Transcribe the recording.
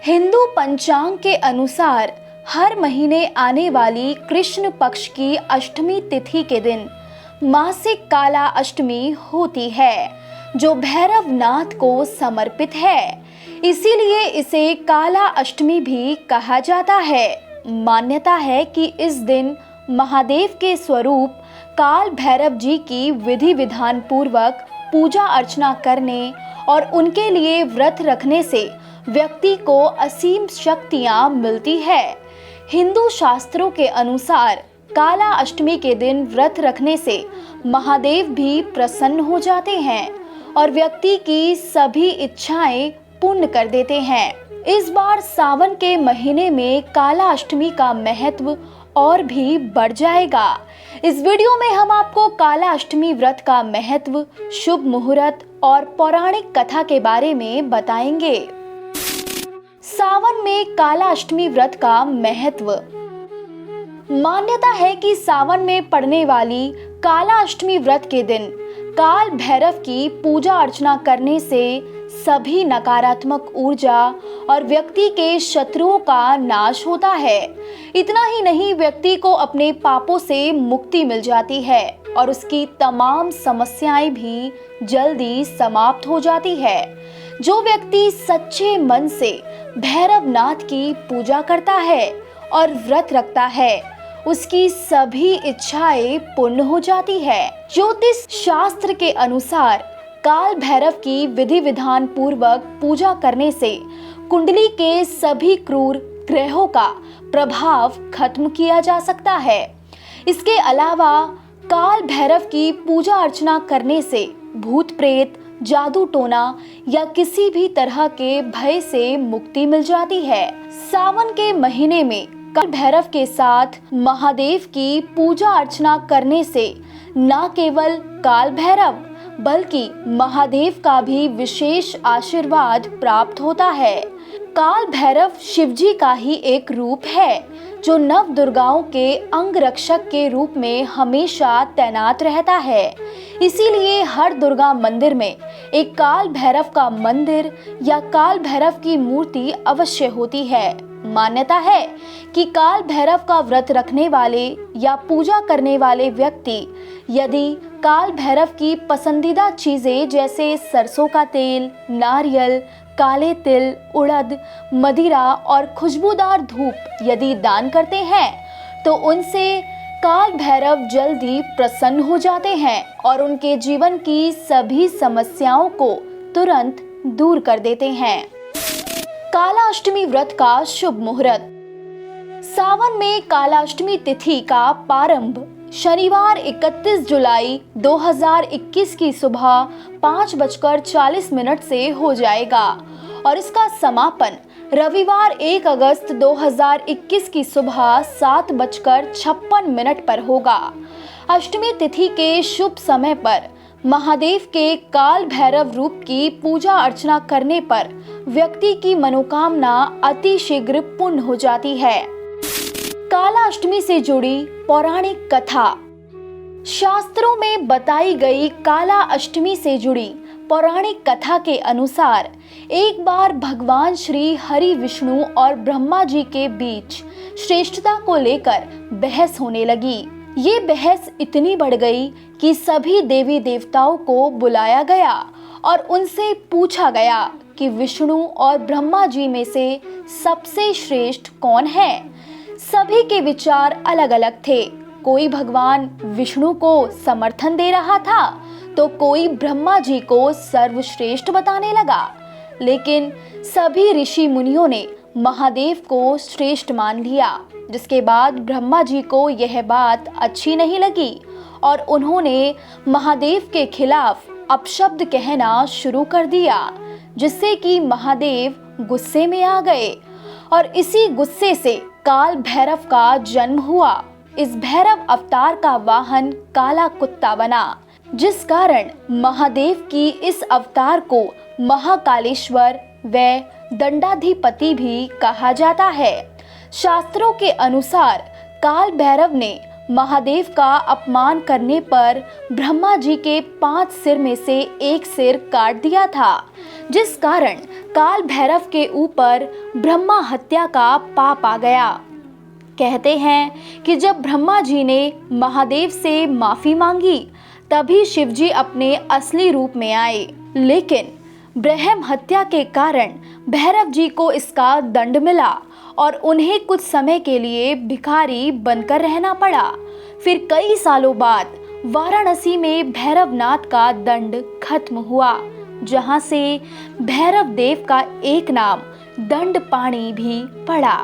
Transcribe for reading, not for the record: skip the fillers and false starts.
हिंदू पंचांग के अनुसार हर महीने आने वाली कृष्ण पक्ष की अष्टमी तिथि के दिन मासिक काला अष्टमी होती है, जो भैरव नाथ को समर्पित है। इसीलिए इसे काला अष्टमी भी कहा जाता है। मान्यता है कि इस दिन महादेव के स्वरूप काल भैरव जी की विधि विधान पूर्वक पूजा अर्चना करने और उनके लिए व्रत रखने से व्यक्ति को असीम शक्तियां मिलती है। हिंदू शास्त्रों के अनुसार काला अष्टमी के दिन व्रत रखने से महादेव भी प्रसन्न हो जाते हैं और व्यक्ति की सभी इच्छाएं पूर्ण कर देते हैं। इस बार सावन के महीने में काला अष्टमी का महत्व और भी बढ़ जाएगा। इस वीडियो में हम आपको काला अष्टमी व्रत का महत्व, शुभ मुहूर्त और पौराणिक कथा के बारे में बताएंगे। सावन में काला अष्टमी व्रत का महत्व। मान्यता है कि सावन में पड़ने वाली काला अष्टमी व्रत के दिन काल भैरव की पूजा अर्चना करने से सभी नकारात्मक ऊर्जा और व्यक्ति के शत्रुओं का नाश होता है। इतना ही नहीं, व्यक्ति को अपने पापों से मुक्ति मिल जाती है और उसकी तमाम समस्याएं भी जल्दी समाप्त हो जाती है। जो व्यक्ति सच्चे मन से भैरव नाथ की पूजा करता है और व्रत रखता है, उसकी सभी इच्छाएं पूर्ण हो जाती है। ज्योतिष शास्त्र के अनुसार काल भैरव की विधि विधान पूर्वक पूजा करने से कुंडली के सभी क्रूर ग्रहों का प्रभाव खत्म किया जा सकता है। इसके अलावा काल भैरव की पूजा अर्चना करने से भूत प्रेत, जादू टोना या किसी भी तरह के भय से मुक्ति मिल जाती है। सावन के महीने में काल भैरव के साथ महादेव की पूजा अर्चना करने से न केवल काल भैरव बल्कि महादेव का भी विशेष आशीर्वाद प्राप्त होता है। काल भैरव शिवजी का ही एक रूप है, जो नव दुर्गाओं के अंग रक्षक के रूप में हमेशा तैनात रहता है। इसीलिए हर दुर्गा मंदिर में एक काल भैरव का मंदिर या काल भैरव की मूर्ति अवश्य होती है। मान्यता है कि काल भैरव का व्रत रखने वाले या पूजा करने वाले व्यक्ति यदि काल भैरव की पसंदीदा चीजें जैसे सरसों का तेल, नारियल, काले तिल, उड़द, मदिरा और खुशबूदार धूप यदि दान करते हैं तो उनसे काल भैरव जल्दी प्रसन्न हो जाते हैं और उनके जीवन की सभी समस्याओं को तुरंत दूर कर देते हैं। काला अष्टमी व्रत का शुभ मुहूर्त। सावन में काला अष्टमी तिथि का प्रारंभ शनिवार 31 जुलाई 2021 की सुबह 5:40 से हो जाएगा और इसका समापन रविवार 1 अगस्त 2021 की सुबह 7:56 पर होगा। अष्टमी तिथि के शुभ समय पर महादेव के काल भैरव रूप की पूजा अर्चना करने पर व्यक्ति की मनोकामना अति शीघ्र पूर्ण हो जाती है। काला अष्टमी से जुड़ी पौराणिक कथा। शास्त्रों में बताई गई काला अष्टमी से जुड़ी पौराणिक कथा के अनुसार एक बार भगवान श्री हरि विष्णु और ब्रह्मा जी के बीच श्रेष्ठता को लेकर बहस होने लगी। ये बहस इतनी बढ़ गई कि सभी देवी देवताओं को बुलाया गया और उनसे पूछा गया कि विष्णु और ब्रह्मा जी में से सबसे श्रेष्ठ कौन है। सभी के विचार अलग अलग थे। कोई भगवान विष्णु को समर्थन दे रहा था तो कोई ब्रह्मा जी को सर्वश्रेष्ठ बताने लगा, लेकिन सभी ऋषि मुनियों ने महादेव को श्रेष्ठ मान लिया। जिसके बाद ब्रह्मा जी को यह बात अच्छी नहीं लगी और उन्होंने महादेव के खिलाफ अपशब्द कहना शुरू कर दिया, जिससे कि महादेव गुस्से में आ गए और इसी गुस्से से काल भैरव का जन्म हुआ। इस भैरव अवतार का वाहन काला कुत्ता बना, जिस कारण महादेव की इस अवतार को महाकालेश्वर व दंडाधिपति भी कहा जाता है। शास्त्रों के अनुसार काल भैरव ने महादेव का अपमान करने पर ब्रह्मा जी के 5 सिर में से एक सिर काट दिया था, जिस कारण काल भैरव के ऊपर ब्रह्मा हत्या का पाप आ गया। कहते हैं कि जब ब्रह्मा जी ने महादेव से माफी मांगी, तभी शिवजी अपने असली रूप में आए, लेकिन ब्रह्म हत्या के कारण भैरव जी को इसका दंड मिला और उन्हें कुछ समय के लिए भिखारी बनकर रहना पड़ा। फिर कई सालों बाद वाराणसी में भैरवनाथ का दंड खत्म हुआ, जहां से भैरव देव का एक नाम दंडपाणि भी पड़ा।